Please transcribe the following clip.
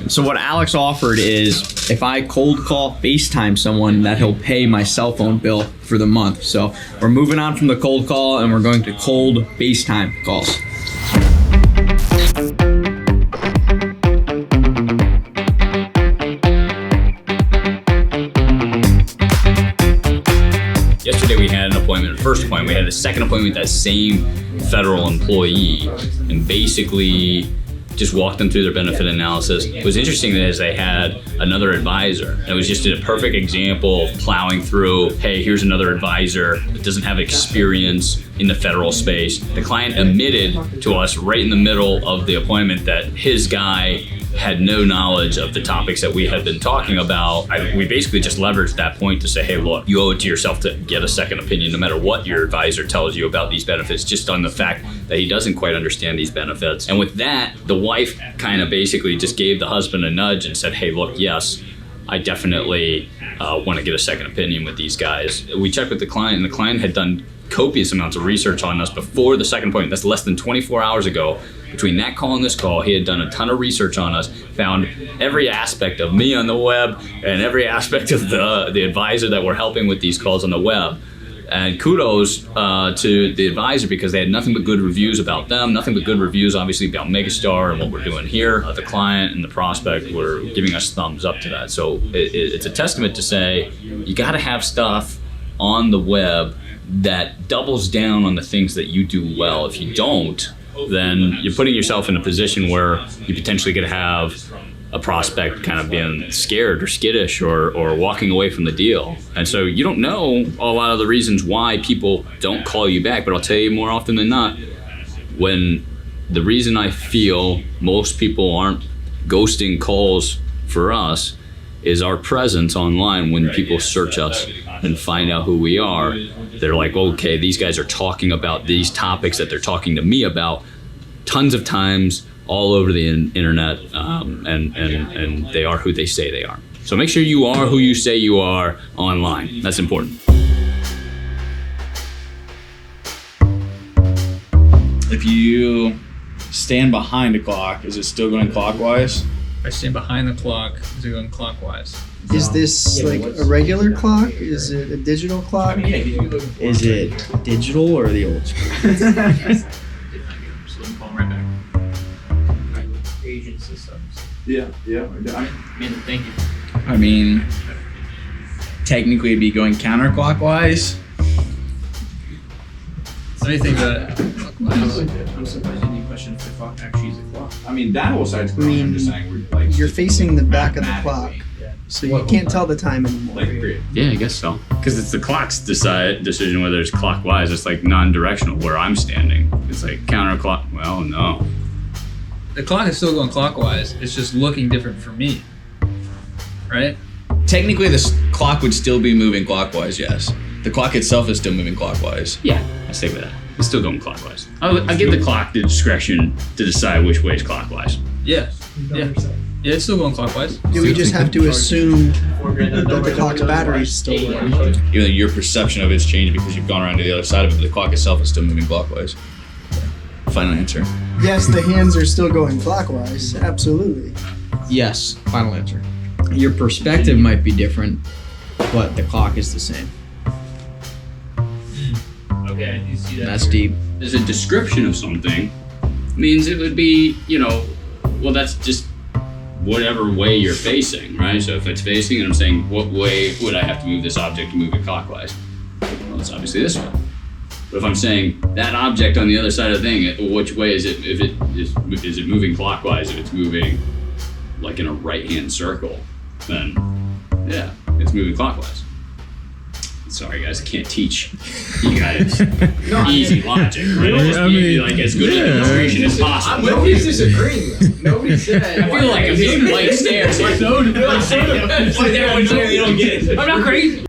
So what Alex offered is if I cold call FaceTime someone, that he'll pay my cell phone bill for the month. So we're moving on from the cold call and we're going to cold FaceTime calls. Yesterday we had an appointment, first appointment, we had a second appointment with that same federal employee, and basically just walked them through their benefit analysis. What was interesting is they had another advisor. It was just a perfect example of plowing through, hey, here's another advisor that doesn't have experience in the federal space. The client admitted to us right in the middle of the appointment that his guy had no knowledge of the topics that we had been talking about. We basically just leveraged that point to say, hey, look, you owe it to yourself to get a second opinion no matter what your advisor tells you about these benefits, just on the fact that he doesn't quite understand these benefits. And with that, the wife kind of basically just gave the husband a nudge and said, hey, look, yes, I definitely want to get a second opinion with these guys. We checked with the client, and the client had done copious amounts of research on us before the second appointment. That's less than 24 hours ago. Between that call and this call, he had done a ton of research on us, found every aspect of me on the web and every aspect of the advisor that we're helping with these calls on the web. And kudos to the advisor, because they had nothing but good reviews about them, nothing but good reviews obviously about Megastar and what we're doing here. The client and the prospect were giving us thumbs up to that. So it's a testament to say you got to have stuff on the web that doubles down on the things that you do well. If you don't, then you're putting yourself in a position where you potentially could have a prospect kind of being scared or skittish or walking away from the deal. And so you don't know a lot of the reasons why people don't call you back, but I'll tell you more often than not, when the reason I feel most people aren't ghosting calls for us is our presence online. When people search us and find out who we are, they're like, okay, these guys are talking about these topics that they're talking to me about tons of times all over the internet, and they are who they say they are. So make sure you are who you say you are online. That's important. If you stand behind a clock, is it still going clockwise? If I stand behind the clock, is it going clockwise? Is this like a regular clock? Is it a digital clock? Is it digital or the old school? Agent systems. Yeah. Thank you. I mean, technically it'd be going counterclockwise. What do you think about it? I'm surprised you didn't question if the clock actually is a clock. I mean, that whole side's correct. I'm just saying we're like You're facing the back of the clock, so you can't tell the time anymore. Yeah, I guess so. Because it's the clock's decision whether it's clockwise. It's like non-directional where I'm standing. It's like counterclock. Well, no. The clock is still going clockwise. It's just looking different for me. Right? Technically, this clock would still be moving clockwise, yes. The clock itself is still moving clockwise. Yeah, I stay with that. It's still going clockwise. I give the clock the discretion to decide which way is clockwise. Yeah. Yeah, it's still going clockwise. Do we just have to assume that the clock's battery is still working? Even though your perception of it's changed because you've gone around to the other side of it, but the clock itself is still moving clockwise. Final answer. Yes, the hands are still going clockwise. Absolutely. Yes, final answer. Your perspective might be different, but the clock is the same. Okay, I do see that. That's deep. As a description of something means it would be, well, that's just whatever way you're facing, right? So if it's facing and I'm saying, what way would I have to move this object to move it clockwise? Well, it's obviously this way. But if I'm saying that object on the other side of the thing, which way is it? If it is it moving clockwise? If it's moving like in a right-hand circle, then yeah, it's moving clockwise. Sorry guys, I can't teach you guys easy logic, right? Just like as good an illustration as possible. Nobody's disagreeing. Nobody said. I feel like I'm hitting light stairs. Like, no, you don't get it. I'm not crazy.